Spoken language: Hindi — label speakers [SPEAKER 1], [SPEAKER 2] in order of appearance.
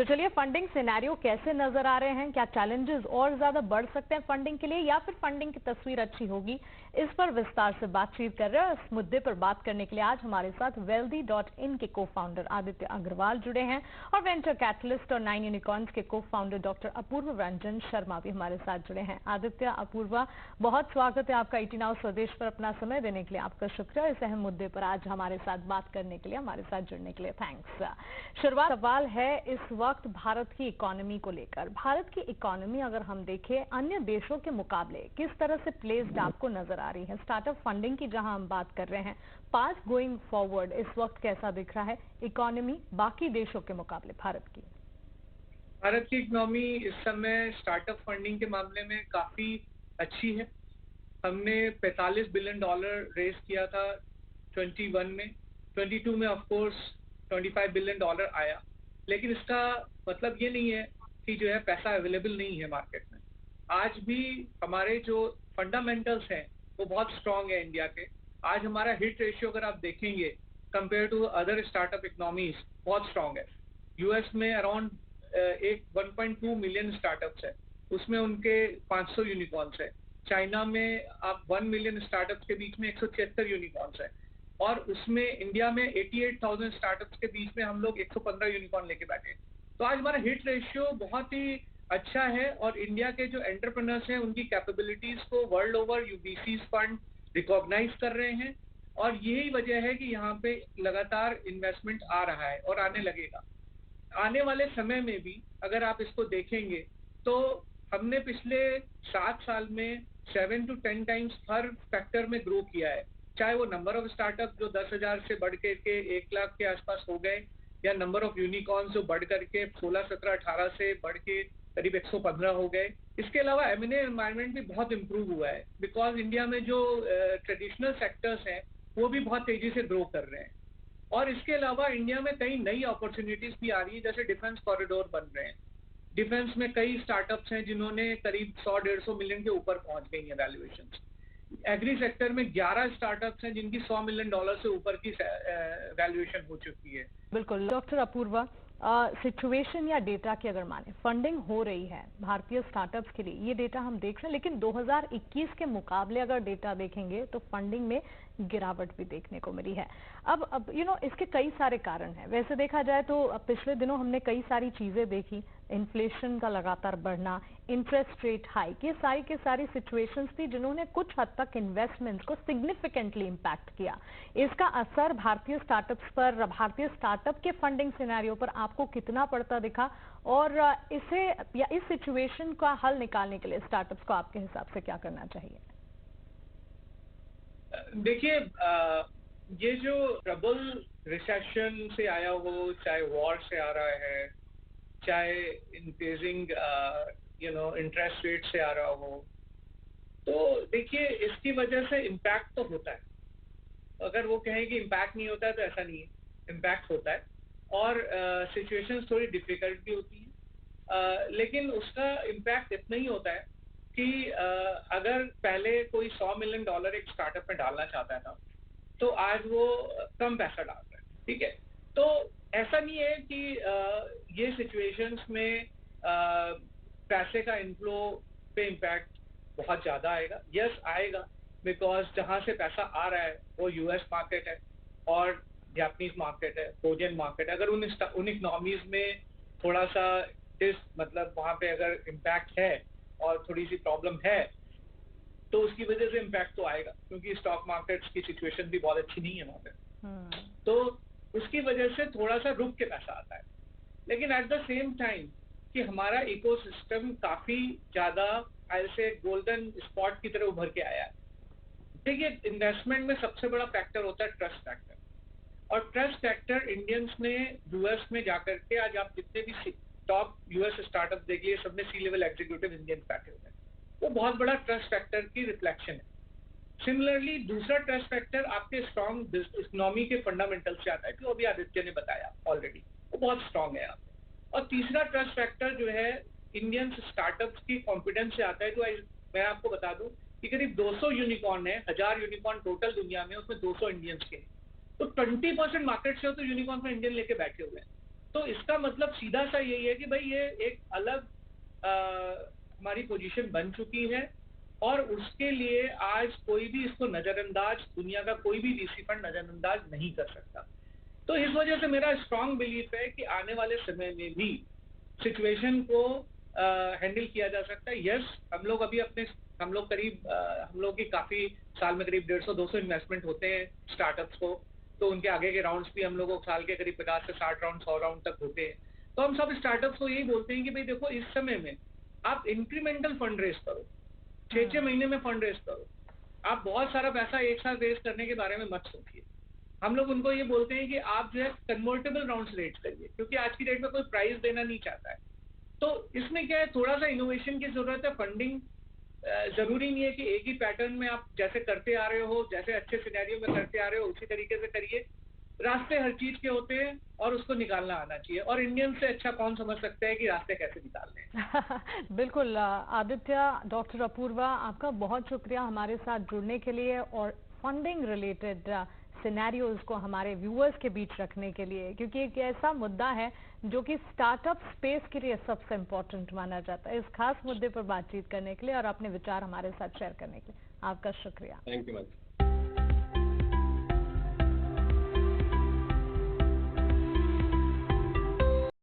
[SPEAKER 1] तो चलिए, फंडिंग सिनेरियो कैसे नजर आ रहे हैं? क्या चैलेंजेस और ज्यादा बढ़ सकते हैं फंडिंग के लिए, या फिर फंडिंग की तस्वीर अच्छी होगी? इस पर विस्तार से बातचीत कर रहे हैं। इस मुद्दे पर बात करने के लिए आज हमारे साथ wealthy.in के को-फाउंडर आदित्य अग्रवाल जुड़े हैं और वेंचर कैटलिस्ट और 9 यूनिकॉर्न्स के को-फाउंडर डॉक्टर अपूर्व रंजन शर्मा भी हमारे साथ जुड़े हैं। आदित्य, अपूर्वा, बहुत स्वागत है आपका ईटी नाउ स्वदेश पर अपना समय देने के लिए। आपका शुक्रिया इस अहम मुद्दे पर आज हमारे साथ बात करने के लिए, हमारे साथ जुड़ने के लिए। थैंक्स। शुरुआत सवाल है इस वक्त भारत की इकोनॉमी को लेकर। भारत की इकोनॉमी अगर हम देखें अन्य देशों के मुकाबले किस तरह से प्लेस्ड आपको नजर आ रही है? स्टार्टअप फंडिंग की जहां हम बात कर रहे हैं, पाथ गोइंग फॉरवर्ड इस वक्त कैसा दिख रहा है इकोनॉमी बाकी देशों के मुकाबले भारत की?
[SPEAKER 2] भारत की इकोनॉमी इस समय स्टार्टअप फंडिंग के मामले में काफी अच्छी है। हमने $45 बिलियन रेज किया था 21 में। 22 में ऑफ कोर्स $25 बिलियन आया, लेकिन इसका मतलब ये नहीं है कि जो है पैसा अवेलेबल नहीं है मार्केट में। आज भी हमारे जो फंडामेंटल्स हैं वो बहुत स्ट्रांग है इंडिया के। आज हमारा हिट रेशियो अगर आप देखेंगे compare to other startup economies बहुत स्ट्रांग है। यूएस में अराउंड 1.2 मिलियन स्टार्टअप्स है, उसमें उनके 500 यूनिकॉर्न्स है। चाइना में आप 1 मिलियन स्टार्टअप्स के बीच में 176 यूनिकॉर्न्स है, और उसमें इंडिया में 88,000 स्टार्टअप्स के बीच में हम लोग 115 यूनिकॉर्न लेके बैठे। तो आज हमारा हिट रेशियो बहुत ही अच्छा है, और इंडिया के जो एंटरप्रेन्योर्स हैं उनकी कैपेबिलिटीज को वर्ल्ड ओवर यूबीसीज फंड रिकॉग्नाइज कर रहे हैं, और यही वजह है कि यहाँ पे लगातार इन्वेस्टमेंट आ रहा है और आने लगेगा। आने वाले समय में भी अगर आप इसको देखेंगे तो हमने पिछले 7 साल में 7 to 10 टाइम्स हर फैक्टर में ग्रो किया है। चाहे वो नंबर ऑफ स्टार्टअप जो 10,000 से बढ़ के 1 लाख के आसपास हो गए, या नंबर ऑफ यूनिकॉर्न्स जो बढ़ करके 16, 17, 18 से बढ़ के करीब 115 हो गए। इसके अलावा M&A एनवायरनमेंट भी बहुत इंप्रूव हुआ है, बिकॉज इंडिया में जो ट्रेडिशनल सेक्टर्स हैं वो भी बहुत तेजी से ग्रो कर रहे हैं। और इसके अलावा इंडिया में कई नई अपॉर्चुनिटीज भी आ रही है, जैसे डिफेंस कॉरिडोर बन रहे हैं। डिफेंस में कई स्टार्टअप्स हैं जिन्होंने करीब 100-150 मिलियन के ऊपर पहुंच गई है वैल्यूएशन। एग्री सेक्टर में 11 स्टार्टअप्स हैं जिनकी $100 मिलियन से ऊपर की वैल्यूएशन हो चुकी है।
[SPEAKER 1] बिल्कुल डॉक्टर अपूर्वा, सिचुएशन या डेटा की अगर माने, फंडिंग हो रही है भारतीय स्टार्टअप्स के लिए, ये डेटा हम देख रहे हैं, लेकिन 2021 के मुकाबले अगर डेटा देखेंगे तो फंडिंग में गिरावट भी देखने को मिली है। अब इसके कई सारे कारण हैं। वैसे देखा जाए तो पिछले दिनों हमने कई सारी चीजें देखी, इन्फ्लेशन का लगातार बढ़ना, इंटरेस्ट रेट हाइक, ये सारी की सारी सिचुएशंस थी जिन्होंने कुछ हद तक इन्वेस्टमेंट्स को सिग्निफिकेंटली इम्पैक्ट किया। इसका असर भारतीय स्टार्टअप्स पर, भारतीय स्टार्टअप के फंडिंग सिनेरियो पर आपको कितना पड़ता दिखा, और इसे या इस सिचुएशन का हल निकालने के लिए स्टार्टअप्स को आपके हिसाब से क्या करना चाहिए?
[SPEAKER 2] देखिए, ये जो ट्रबल रिसेशन से आया हो, चाहे वॉर से आ रहा है, चाहे इंक्रीजिंग इंटरेस्ट रेट से आ रहा हो, तो देखिए इसकी वजह से इम्पैक्ट तो होता है। अगर वो कहें कि इम्पैक्ट नहीं होता है तो ऐसा नहीं है, इम्पैक्ट होता है, और सिचुएशंस थोड़ी डिफिकल्ट भी होती हैं। लेकिन उसका इम्पैक्ट इतना ही होता है कि अगर पहले कोई $100 मिलियन एक स्टार्टअप में डालना चाहता था, तो आज वो कम पैसा डाल रहा है। ठीक है, तो ऐसा नहीं है कि ये सिचुएशंस में पैसे का इनफ्लो पे इम्पैक्ट बहुत ज्यादा आएगा। यस, आएगा, बिकॉज जहां से पैसा आ रहा है वो यूएस मार्केट है और जापानीज मार्केट है, कोरियन मार्केट है। अगर उन इकोनॉमीज में थोड़ा सा मतलब वहां पे अगर इम्पैक्ट है और थोड़ी सी प्रॉब्लम है, तो उसकी वजह से इम्पैक्ट तो आएगा, क्योंकि स्टॉक मार्केट्स की सिचुएशन भी बहुत अच्छी नहीं है वहां पे। तो उसकी वजह से थोड़ा सा रुक के पैसा आता है। लेकिन एट द सेम टाइम कि हमारा इकोसिस्टम काफी ज्यादा ऐसे गोल्डन स्पॉट की तरह उभर के आया है। देखिए, इन्वेस्टमेंट में सबसे बड़ा फैक्टर होता है ट्रस्ट फैक्टर, और ट्रस्ट फैक्टर इंडियंस ने यूएस में जाकर के, आज आप जितने भी टॉप यूएस स्टार्टअप देख लिए, सब में C-लेवल एग्जीक्यूटिव इंडियन बैठे हुए हैं। वो बहुत बड़ा ट्रस्ट फैक्टर की रिफ्लेक्शन है। सिमिलरली दूसरा ट्रस्ट फैक्टर आपके स्ट्रॉन्ग इकोनॉमी के फंडामेंटल से आता है, जो अभी आदित्य ने बताया ऑलरेडी, वो बहुत स्ट्रॉन्ग है यहाँ पे। और तीसरा ट्रस्ट फैक्टर जो है इंडियन स्टार्टअप्स की कॉन्फिडेंस से आता है। जो मैं आपको बता दूं कि करीब 200 यूनिकॉर्न है, 1000 यूनिकॉर्न टोटल दुनिया में, उसमें 200 इंडियंस के, तो 20% मार्केट शेयर तो यूनिकॉर्न में इंडियन लेके बैठे हुए हैं। तो इसका मतलब सीधा सा यही है कि भाई ये एक अलग हमारी पोजीशन बन चुकी है और उसके लिए आज कोई भी इसको नजरअंदाज, दुनिया का कोई भी वीसी फंड नजरअंदाज नहीं कर सकता। तो इस वजह से मेरा स्ट्रांग बिलीफ है कि आने वाले समय में भी सिचुएशन को हैंडल किया जा सकता है। यस, हम लोग करीब हम लोग की काफी साल में करीब 150-200 इन्वेस्टमेंट होते हैं स्टार्टअप्स को, तो उनके आगे के राउंड्स भी हम लोगों को साल के करीब 50 से 60 राउंड, 100 राउंड तक होते हैं। तो हम सब स्टार्टअप्स को यही बोलते हैं कि भाई देखो, इस समय में आप इंक्रीमेंटल फंड रेज करो, 6-6 महीने में फंड रेज करो। आप बहुत सारा पैसा एक साथ रेज करने के बारे में मत सोचिए। हम लोग उनको ये बोलते हैं कि आप जो है कन्वर्टेबल राउंड्स रेज करिए, क्योंकि आज की डेट में कोई प्राइस देना नहीं चाहता है। तो इसमें क्या है, थोड़ा सा इनोवेशन की जरूरत है। फंडिंग जरूरी नहीं है कि एक ही पैटर्न में आप जैसे करते आ रहे हो, जैसे अच्छे सिनेरियो में करते आ रहे हो उसी तरीके से करिए। रास्ते हर चीज के होते हैं और उसको निकालना आना चाहिए, और इंडियन से अच्छा कौन समझ सकता है कि रास्ते कैसे निकालने हैं।
[SPEAKER 1] बिल्कुल आदित्य, डॉक्टर अपूर्वा, आपका बहुत शुक्रिया हमारे साथ जुड़ने के लिए और फंडिंग रिलेटेड सिनेरियोज को हमारे व्यूअर्स के बीच रखने के लिए, क्योंकि एक ऐसा मुद्दा है जो कि स्टार्टअप स्पेस के लिए सबसे इम्पोर्टेंट माना जाता है। इस खास मुद्दे पर बातचीत करने के लिए और अपने विचार हमारे साथ शेयर करने के लिए आपका शुक्रिया।
[SPEAKER 2] Thank you ma'am.